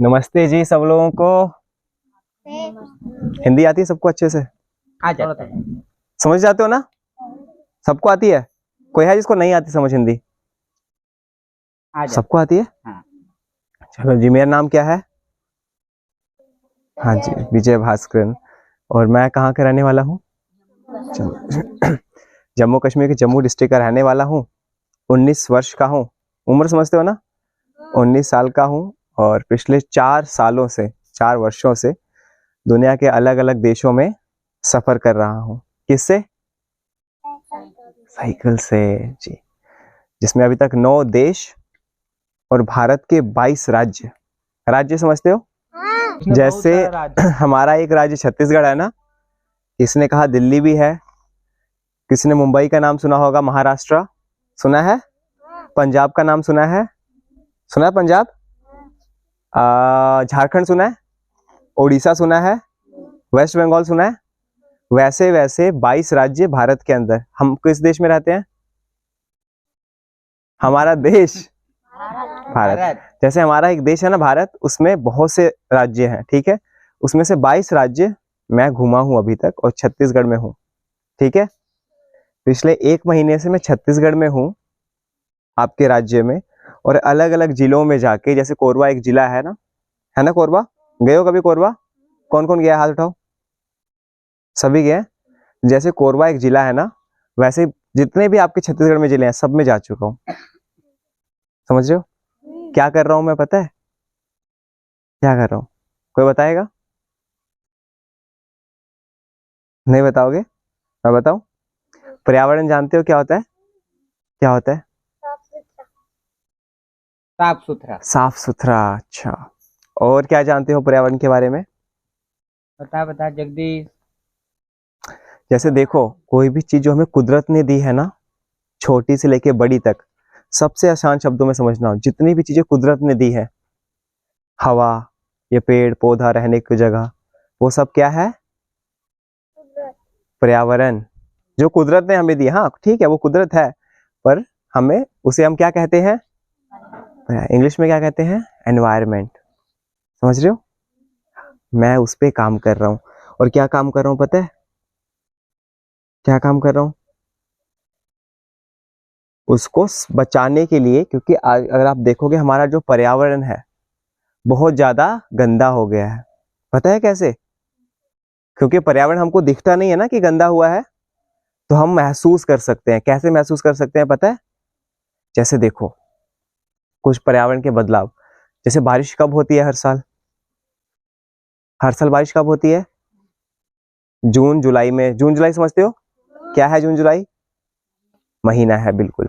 नमस्ते जी सब लोगों को। हिंदी आती है सबको अच्छे से? आ जाता है। समझ जाते हो ना? सबको आती है? कोई है जिसको नहीं आती समझ हिंदी? आ जाता सबको आती है? हाँ। चलो जी, मेरा नाम क्या है? हाँ जी, विजय भास्कर। और मैं कहाँ का रहने वाला हूँ? जम्मू कश्मीर के जम्मू डिस्ट्रिक्ट का रहने वाला हूँ। 19 वर्ष का हूँ। उम्र समझते हो ना? 19 साल का हूँ। और पिछले 4 वर्षों से दुनिया के अलग अलग देशों में सफर कर रहा हूँ। किससे? साइकिल से जी। जिसमें अभी तक 9 देश और भारत के 22 राज्य समझते हो? जैसे हमारा एक राज्य छत्तीसगढ़ है ना, इसने कहा दिल्ली भी है। किसी ने मुंबई का नाम सुना होगा, महाराष्ट्र सुना है? पंजाब का नाम सुना है? सुना है पंजाब? झारखंड सुना है? उड़ीसा सुना है? वेस्ट बंगाल सुना है? वैसे वैसे 22 राज्य भारत के अंदर। हम किस देश में रहते हैं? हमारा देश भारत। जैसे हमारा एक देश है ना भारत, उसमें बहुत से राज्य हैं, ठीक है? उसमें से 22 राज्य मैं घूमा हूं अभी तक, और छत्तीसगढ़ में हूं, ठीक है? पिछले 1 महीने से मैं छत्तीसगढ़ में हूं, आपके राज्य में। और अलग अलग जिलों में जाके, जैसे कोरबा एक जिला है ना कोरबा? गए हो कभी कोरबा? कौन कौन गया, हाथ उठाओ। सभी गए? जैसे कोरबा एक जिला है ना, वैसे जितने भी आपके छत्तीसगढ़ में जिले हैं सब में जा चुका हूँ। समझ रहे हो क्या कर रहा हूं मैं? पता है क्या कर रहा हूँ? कोई बताएगा? नहीं बताओगे? मैं बताऊं? पर्यावरण जानते हो क्या होता है? क्या होता है? साफ सुथरा। साफ सुथरा। अच्छा, और क्या जानते हो पर्यावरण के बारे में? बता जगदीश। जैसे देखो, कोई भी चीज जो हमें कुदरत ने दी है ना, छोटी से लेके बड़ी तक, सबसे आसान शब्दों में समझना हो, जितनी भी चीजें कुदरत ने दी है, हवा, ये पेड़ पौधा, रहने की जगह, वो सब क्या है? पर्यावरण। जो कुदरत ने हमें दी, हाँ ठीक है वो कुदरत है, पर हमें उसे हम क्या कहते हैं? इंग्लिश में क्या कहते हैं? एनवायरमेंट। समझ रहे हो? मैं उस पे काम कर रहा हूँ। और क्या काम कर रहा हूँ पता है? क्या काम कर रहा हूँ? उसको बचाने के लिए, क्योंकि अगर आप देखोगे हमारा जो पर्यावरण है बहुत ज्यादा गंदा हो गया है। पता है कैसे? क्योंकि पर्यावरण हमको दिखता नहीं है ना कि गंदा हुआ है, तो हम महसूस कर सकते हैं। कैसे महसूस कर सकते हैं पता है? जैसे देखो, कुछ पर्यावरण के बदलाव, जैसे बारिश कब होती है हर साल? हर साल बारिश कब होती है? जून जुलाई में। जून जुलाई समझते हो? क्या है जून जुलाई? महीना है, बिल्कुल।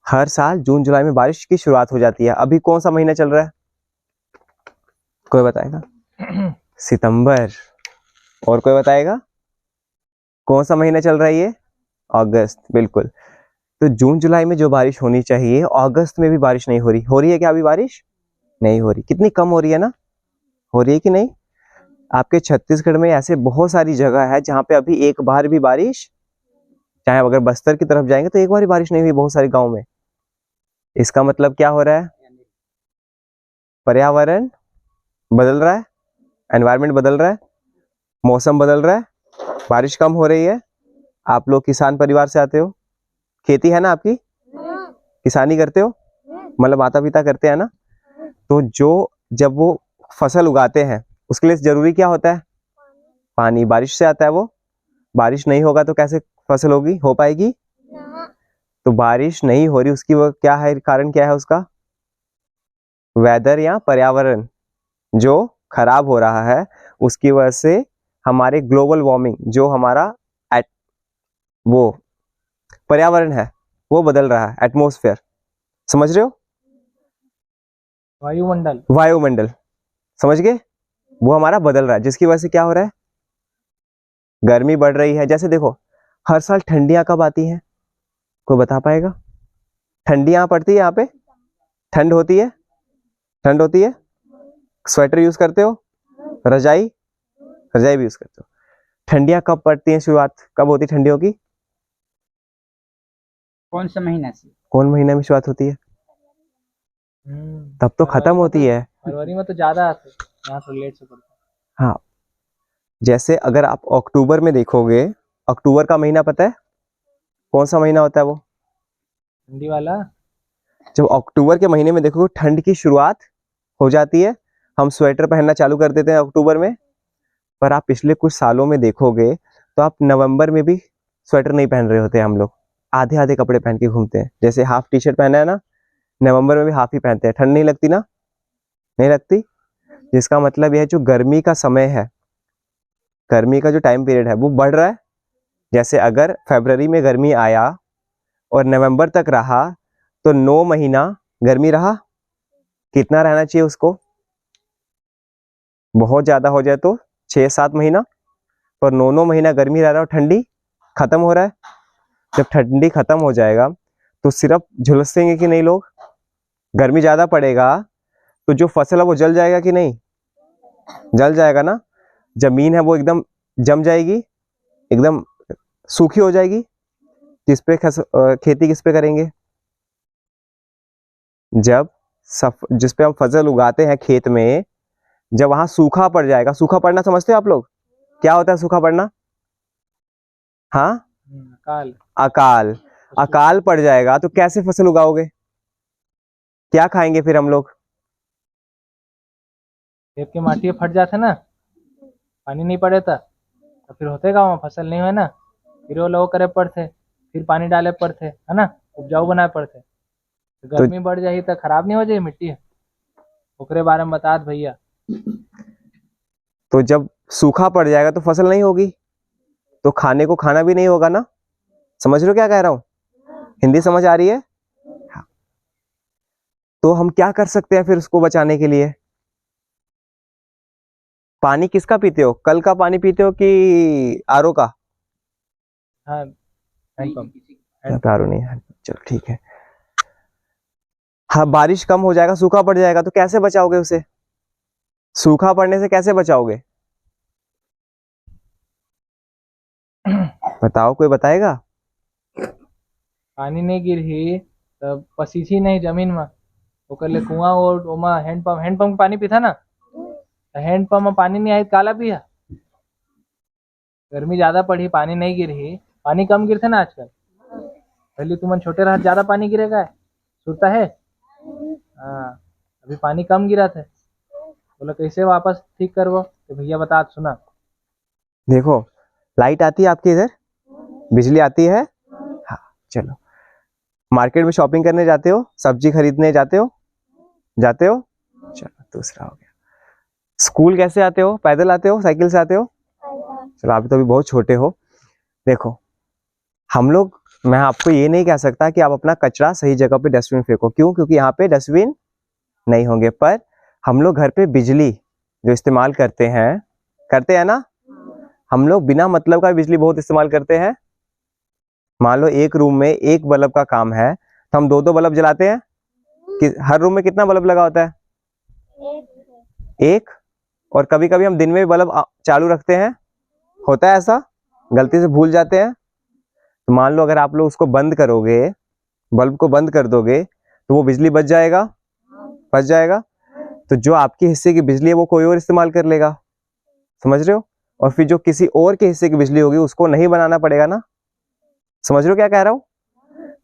हर साल जून जुलाई में बारिश की शुरुआत हो जाती है। अभी कौन सा महीना चल रहा है? कोई बताएगा? सितंबर। और कोई बताएगा कौन सा महीना चल रहा है ये? अगस्त, बिल्कुल। तो जून जुलाई में जो बारिश होनी चाहिए, अगस्त में भी बारिश नहीं हो रही। हो रही है क्या अभी बारिश? नहीं हो रही। कितनी कम हो रही है ना? हो रही है कि नहीं? आपके छत्तीसगढ़ में ऐसे बहुत सारी जगह है जहां पे अभी एक बार भी बारिश, चाहे अगर बस्तर की तरफ जाएंगे तो एक बार भी बारिश नहीं हुई बहुत सारे गांव में। इसका मतलब क्या हो रहा है? पर्यावरण बदल रहा है, एनवायरमेंट बदल रहा है, मौसम बदल रहा है, बारिश कम हो रही है। आप लोग किसान परिवार से आते हो, खेती है ना आपकी? किसानी करते हो, मतलब माता पिता करते हैं ना? तो जो जब वो फसल उगाते हैं, उसके लिए जरूरी क्या होता है? पानी। बारिश से आता है वो। बारिश नहीं होगा तो कैसे फसल होगी, हो पाएगी? तो बारिश नहीं हो रही, उसकी वो क्या है, कारण क्या है उसका? वेदर या पर्यावरण जो खराब हो रहा है, उसकी वजह से हमारे ग्लोबल वार्मिंग, जो हमारा वो पर्यावरण है वो बदल रहा है, एटमोस्फेयर। समझ रहे हो? वायुमंडल। वायुमंडल, समझ गए? वो हमारा बदल रहा है, जिसकी वजह से क्या हो रहा है? गर्मी बढ़ रही है। जैसे देखो, हर साल ठंडियां कब आती हैं? कोई बता पाएगा? ठंडी यहाँ पड़ती है, यहाँ पे ठंड होती है? ठंड होती है। स्वेटर यूज करते हो? रजाई? रजाई भी यूज करते हो। ठंडियां कब पड़ती हैं? शुरुआत कब होती है ठंडियों की? कौन सा महीना से? कौन महीने में शुरुआत होती है? तब तो खत्म होती है। फरवरी में तो ज्यादा आते, यहाँ तो लेट से पड़ता। हाँ, जैसे अगर आप अक्टूबर में देखोगे, अक्टूबर का महीना पता है कौन सा महीना होता है वो? ठंडी वाला। जब अक्टूबर के महीने में देखोगे ठंड की शुरुआत हो जाती है, हम स्वेटर पहनना चालू कर देते हैं अक्टूबर में। पर आप पिछले कुछ सालों में देखोगे तो आप नवंबर में भी स्वेटर नहीं पहन रहे होते, हम लोग आधे आधे कपड़े पहन के घूमते हैं। जैसे हाफ टी शर्ट पहना है ना, नवंबर में भी हाफ ही पहनते हैं। ठंड नहीं लगती ना? नहीं लगती। जिसका मतलब यह है जो गर्मी का समय है, गर्मी का जो टाइम पीरियड है वो बढ़ रहा है। जैसे अगर फरवरी में गर्मी आया और नवंबर तक रहा तो 9 महीना गर्मी रहा। कितना रहना चाहिए उसको? बहुत ज्यादा हो जाए तो 6-7 महीना, पर 9 महीना गर्मी रह रहा है और ठंडी खत्म हो रहा है। जब ठंडी खत्म हो जाएगा तो सिर्फ झुलसेंगे कि नहीं लोग? गर्मी ज्यादा पड़ेगा तो जो फसल है वो जल जाएगा कि नहीं? जल जाएगा ना। जमीन है वो एकदम जम जाएगी, एकदम सूखी हो जाएगी। किस पे खेती किस पे करेंगे? जब जिस पे हम फसल उगाते हैं खेत में, जब वहां सूखा पड़ जाएगा। सूखा पड़ना समझते हो आप लोग? क्या होता है सूखा पड़ना? हाँ, अकाल। अकाल। अकाल पड़ जाएगा तो कैसे फसल उगाओगे? क्या खाएंगे फिर हम लोग? खेत के माटी फट जाते ना, पानी नहीं पड़े तो फिर होते गाँव में फसल नहीं हुए ना, फिर वो लोग करे पड़ते, फिर पानी डाले पड़ते है ना, उपजाऊ बनाए पड़ते। तो गर्मी बढ़ जाए तो खराब नहीं हो जाए मिट्टी? ओकरे बारे में बता दे भैया। तो जब सूखा पड़ जाएगा तो फसल नहीं होगी, तो खाने को खाना भी नहीं होगा ना। समझ रहे हो क्या कह रहा हूं? हिंदी समझ आ रही है? हाँ। तो हम क्या कर सकते हैं फिर उसको बचाने के लिए? पानी किसका पीते हो? कल का पानी पीते हो कि आरओ का? हाँ, हैंडपंप। आरओ नहीं है, चलो ठीक है। हाँ, बारिश कम हो जाएगा, सूखा पड़ जाएगा तो कैसे बचाओगे उसे? सूखा पड़ने से कैसे बचाओगे? बताओ, कोई बताएगा? पानी नहीं गिरही तो पसीची नहीं जमीन में, ओकर ले कुआं और ओमा हैंडपंप पानी पीता ना, तो हैंडपंप में पानी नहीं आई काला पिया। गर्मी ज्यादा पड़ी, पानी नहीं गिरही, पानी कम गिरते ना आजकल। पहले तुमन छोटे रहा ज्यादा पानी गिरेगा सुनता है। हाँ, अभी पानी कम गिरा थे, बोला कैसे वापस ठीक करवो, तो भैया बता सुना। देखो, लाइट आती है आपके इधर, बिजली आती है। हाँ, चलो मार्केट में शॉपिंग करने जाते हो, सब्जी खरीदने जाते हो? जाते हो। चलो दूसरा हो गया। स्कूल कैसे आते हो? पैदल आते हो, साइकिल से आते हो? चलो आप तो अभी बहुत छोटे हो। देखो हम लोग, मैं आपको ये नहीं कह सकता कि आप अपना कचरा सही जगह पे डस्टबिन फेंको। क्यों? क्योंकि यहाँ पे डस्टबिन नहीं होंगे। पर हम लोग घर पे बिजली जो इस्तेमाल करते हैं ना, हम लोग बिना मतलब का बिजली बहुत इस्तेमाल करते हैं। मान लो एक रूम में एक बल्ब का काम है तो हम 2-2 बल्ब जलाते हैं कि हर रूम में कितना बल्ब लगा होता है? एक। और कभी कभी हम दिन में भी बल्ब चालू रखते हैं, होता है ऐसा? गलती से भूल जाते हैं। तो मान लो अगर आप लोग उसको बंद करोगे, बल्ब को बंद कर दोगे, तो वो बिजली बच जाएगा, बच जाएगा। तो जो आपके हिस्से की बिजली है वो कोई और इस्तेमाल कर लेगा। समझ रहे हो? और फिर जो किसी और के हिस्से की बिजली होगी उसको नहीं बनाना पड़ेगा ना। समझ रहे हो क्या कह रहा हूं?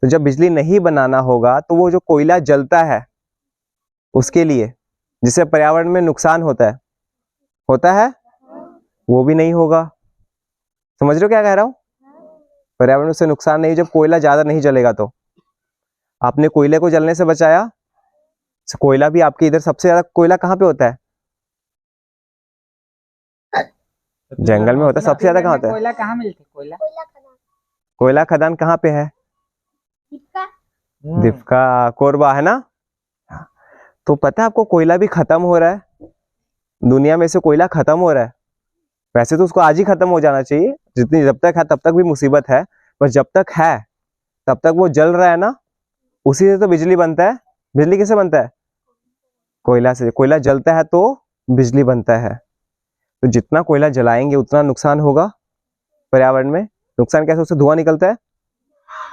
तो जब बिजली नहीं बनाना होगा तो वो जो कोयला जलता है उसके लिए, जिससे पर्यावरण में नुकसान होता है, वो भी नहीं होगा। समझ रहे हो क्या कह रहा हूं? पर्यावरण से नुकसान नहीं, जब कोयला ज्यादा नहीं जलेगा तो। आपने कोयले को जलने से बचाया। कोयला भी आपके इधर सबसे ज्यादा कोयला कहाँ पे होता है? जंगल में होता है। सबसे ज्यादा कहाँ होता है? कोयला कहाँ मिलते? कोयला खदान कहाँ पे है? दिपका, कोरबा है ना। तो पता है आपको कोयला भी खत्म हो रहा है, दुनिया में से कोयला खत्म हो रहा है। वैसे तो उसको आज ही खत्म हो जाना चाहिए, जब तक है तब तक भी मुसीबत है, पर जब तक है तब तक वो जल रहा है ना, उसी से तो बिजली बनता है। बिजली किससे बनता है? कोयला से। कोयला जलता है तो बिजली बनता है। तो जितना कोयला जलाएंगे उतना नुकसान होगा पर्यावरण में। नुकसान कैसे? उससे धुआं निकलता है,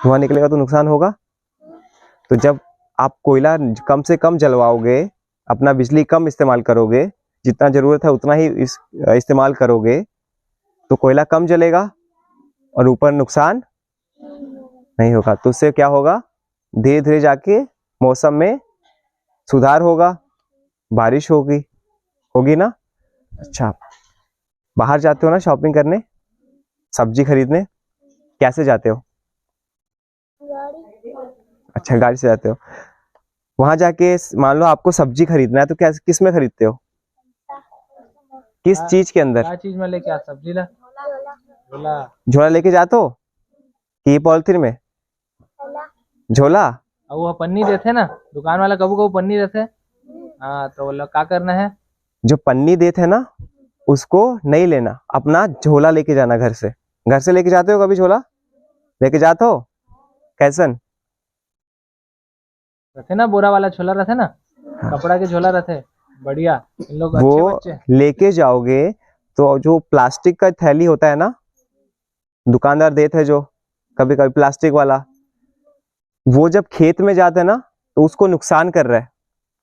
धुआं निकलेगा तो नुकसान होगा। तो जब आप कोयला कम से कम जलवाओगे अपना बिजली कम इस्तेमाल करोगे, जितना जरूरत है उतना ही इस्तेमाल करोगे, तो कोयला कम जलेगा और ऊपर नुकसान नहीं होगा। तो उससे क्या होगा, धीरे धीरे जाके मौसम में सुधार होगा, बारिश होगी ना। अच्छा, बाहर जाते हो ना शॉपिंग करने, सब्जी खरीदने, कैसे जाते हो? अच्छा, गाड़ी से जाते हो। वहां जाके मान लो आपको सब्जी खरीदना है तो कैसे, किस में खरीदते हो? किस चीज के अंदर? क्या चीज में लेके आ? सब्जी ला झोला। झोला लेके जाते हो कि पॉलिथीन में? झोला। अब वो पन्नी देते ना दुकान वाला, कबू कबू पन्नी देते। हाँ, तो बोला क्या करना है, जो पन्नी देते हैं ना उसको नहीं लेना, अपना झोला लेके जाना घर से। घर से लेके जाते हो कभी झोला? लेके जाते हो? कैसन रहते ना, बोरा वाला झोला रहते ना, कपड़ा के झोला रहते बढ़िया। इन लोग अच्छे वो बच्चे। लेके जाओगे तो जो प्लास्टिक का थैली होता है ना, दुकानदार देते हैं जो कभी कभी प्लास्टिक वाला, वो जब खेत में जाता है ना तो उसको नुकसान कर रहा है।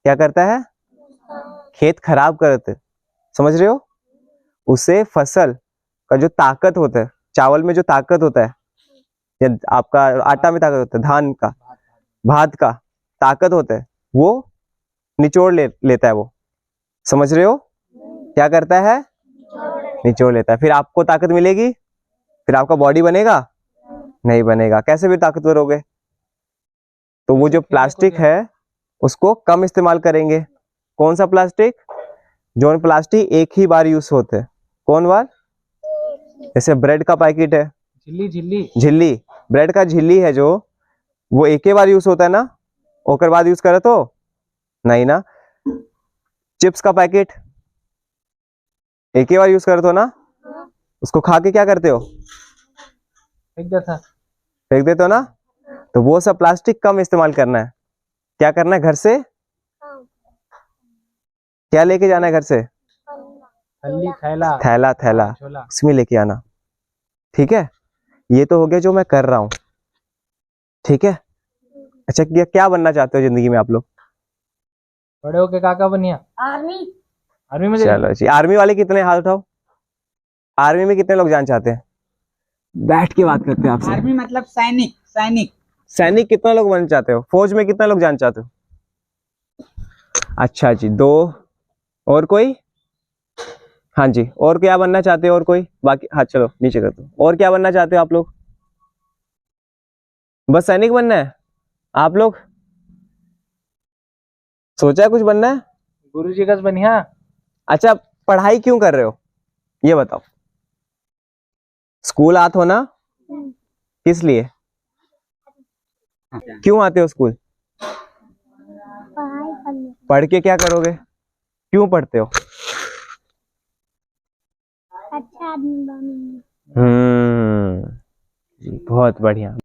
क्या करता है? खेत खराब करते, समझ रहे हो? उससे फसल का जो ताकत होता है, चावल में जो ताकत होता है या आपका आटा में ताकत होता है, धान का भात का ताकत होता है, वो निचोड़ लेता है वो। समझ रहे हो? क्या करता है? निचोड़ लेता है। फिर आपको ताकत मिलेगी? फिर आपका बॉडी बनेगा? नहीं बनेगा। कैसे भी ताकतवर होगे? तो वो जो प्लास्टिक है उसको कम इस्तेमाल करेंगे। कौन सा प्लास्टिक? जो प्लास्टिक एक ही बार यूज होते हैं। कौन बार? जैसे ब्रेड का पैकेट है, झिल्ली, ब्रेड का झिल्ली है जो, वो एक ही बार यूज होता है ना, ओकर बाद यूज करे तो नहीं ना। चिप्स का पैकेट एक ही बार यूज करते हो ना, उसको खा के क्या करते हो? फेंक देते हो ना। तो वो सब प्लास्टिक कम इस्तेमाल करना है। क्या करना है? घर से क्या लेके जाना है? घर से थैला उसमें लेके आना। ठीक है, ये तो हो गया जो मैं कर रहा हूं। ठीक है। अच्छा, क्या बनना चाहते हो जिंदगी में आप लोग? बड़े होके काका बनिया? आर्मी में। चलो जी, आर्मी वाले कितने हाथ उठाओ। आर्मी में कितने लोग जाना चाहते हैं? बैठ के बात करते हैं आपसे। आर्मी मतलब सैनिक। सैनिक कितना लोग बनना चाहते हो? फौज में कितना लोग जाना चाहते हो? अच्छा जी, 2। और कोई? हाँ जी, और क्या बनना चाहते हो? और कोई बाकी? हाँ चलो नीचे कर दो। और क्या बनना चाहते हो आप लोग? बस सैनिक बनना है? आप लोग सोचा है कुछ बनना है? गुरुजी का बनिया। अच्छा, पढ़ाई क्यों कर रहे हो ये बताओ। स्कूल आते हो ना, किस लिए? क्यों आते हो स्कूल? पढ़ के क्या करोगे? क्यों पढ़ते हो? अच्छा आदमी बनेंगे। बहुत बढ़िया।